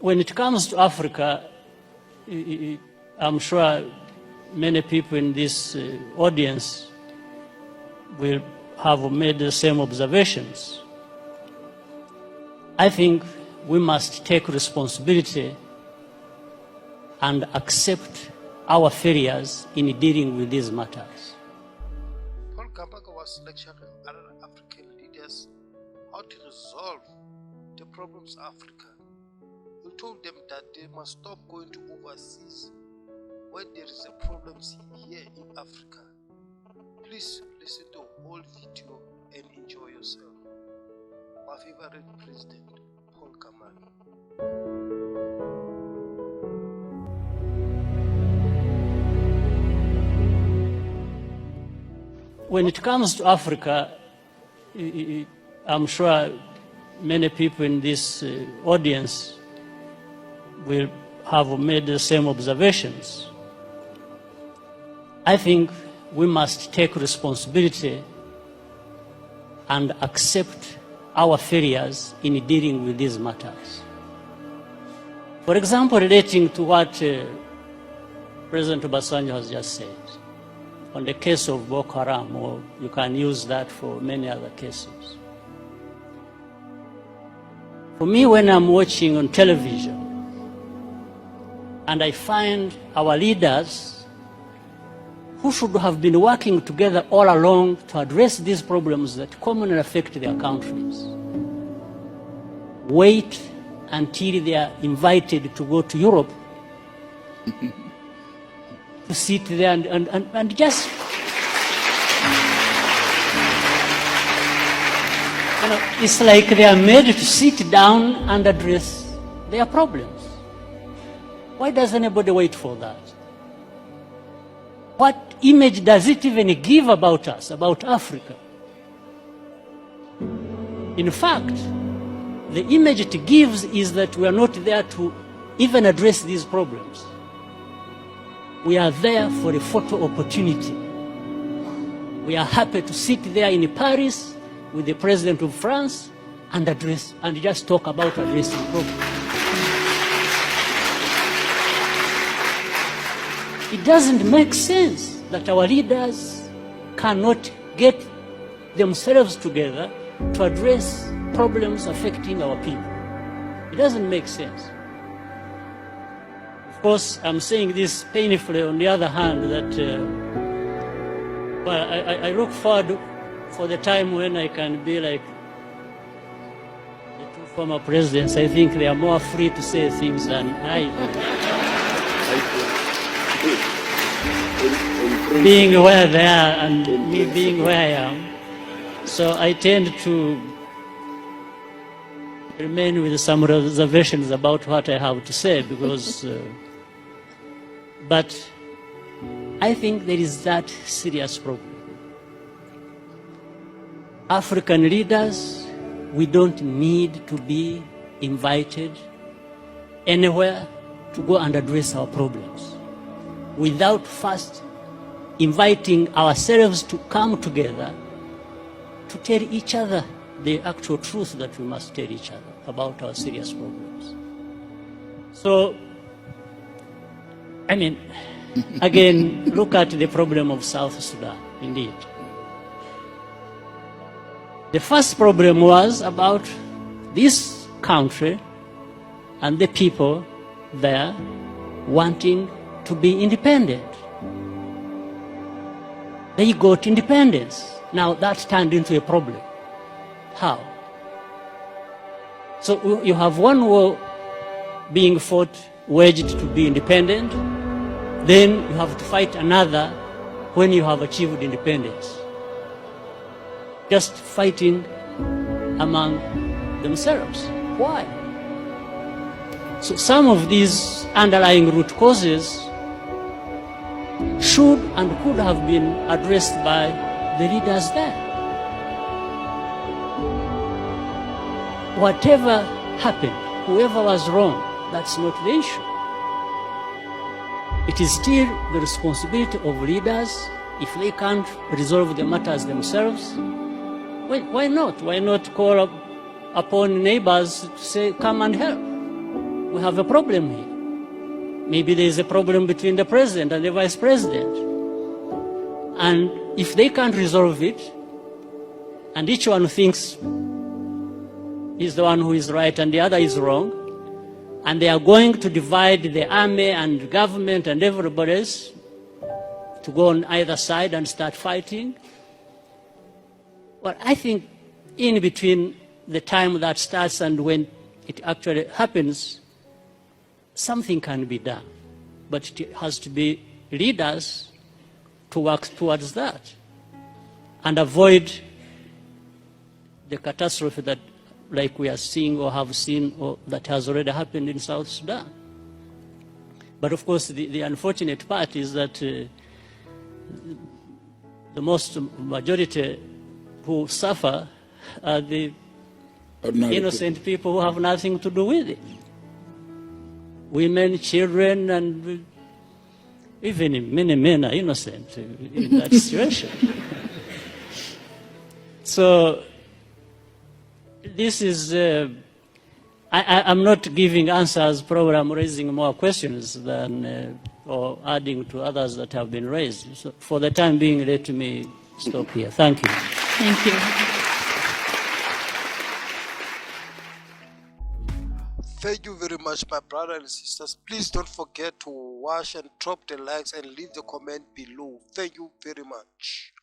When it comes to Africa, I'm sure many people in this audience will have made the same observations. I think we must take responsibility and accept our failures in dealing with these matters. Paul Kagame was lecturing other African leaders how to resolve the problems of Africa. He told them that they must stop going to overseas when there is a problem here in Africa. Please listen to the whole video and enjoy yourself. My favorite president, Paul Kagame. When it comes to Africa, I'm sure many people in this audience will have made the same observations. I think we must take responsibility and accept our failures in dealing with these matters. For example, relating to what President Obasanjo has just said, on the case of Boko Haram, or you can use that for many other cases. For me, when I'm watching on television and I find our leaders who should have been working together all along to address these problems that commonly affect their countries, wait until they are invited to go to Europe to sit there and just, it's like they are made to sit down and address their problems. Why does anybody wait for that? What image does it even give about us, about Africa? In fact, the image it gives is that we are not there to even address these problems. We are there for a photo opportunity. We are happy to sit there in Paris with the President of France and address, and just talk about addressing problems. It doesn't make sense that our leaders cannot get themselves together to address problems affecting our people. It doesn't make sense. Of course, I'm saying this painfully. On the other hand, that I look forward for the time when I can be like the two former presidents. I think they are more free to say things than I do. Being where they are and me being where I am. So I tend to remain with some reservations about what I have to say, because but I think there is that serious problem. African leaders, we don't need to be invited anywhere to go and address our problems without first inviting ourselves to come together to tell each other the actual truth that we must tell each other about our serious problems. So, I mean, again, look at the problem of South Sudan, indeed. The first problem was about this country and the people there wanting to be independent. They got independence. Now that turned into a problem. How? So you have one war being fought, waged to be independent, then you have to fight another when you have achieved independence. Just fighting among themselves. Why? So some of these underlying root causes should and could have been addressed by the leaders there. Whatever happened, whoever was wrong, that's not the issue. It is still the responsibility of leaders. If they can't resolve the matters themselves, why not? Why not call upon neighbors to say, come and help? we have a problem here. Maybe there is a problem between the president and the vice president. And if they can't resolve it, and each one thinks he's the one who is right and the other is wrong, and they are going to divide the army and government and everybody else to go on either side and start fighting. Well, I think in between the time that starts and when it actually happens, something can be done. But it has to be leaders to work towards that and avoid the catastrophe that, like we are seeing or have seen, or that has already happened in South Sudan. But of course, the unfortunate part is that the most majority who suffer are the innocent people who have nothing to do with it. Women, children, and even many men are innocent in that situation. So this is, I'm not giving answers, probably I'm raising more questions than, or adding to others that have been raised. So for the time being, let me stop here. Thank you. Thank you. Thank you very much, my brothers and sisters. Please don't forget to watch and drop the likes and leave the comment below. Thank you very much.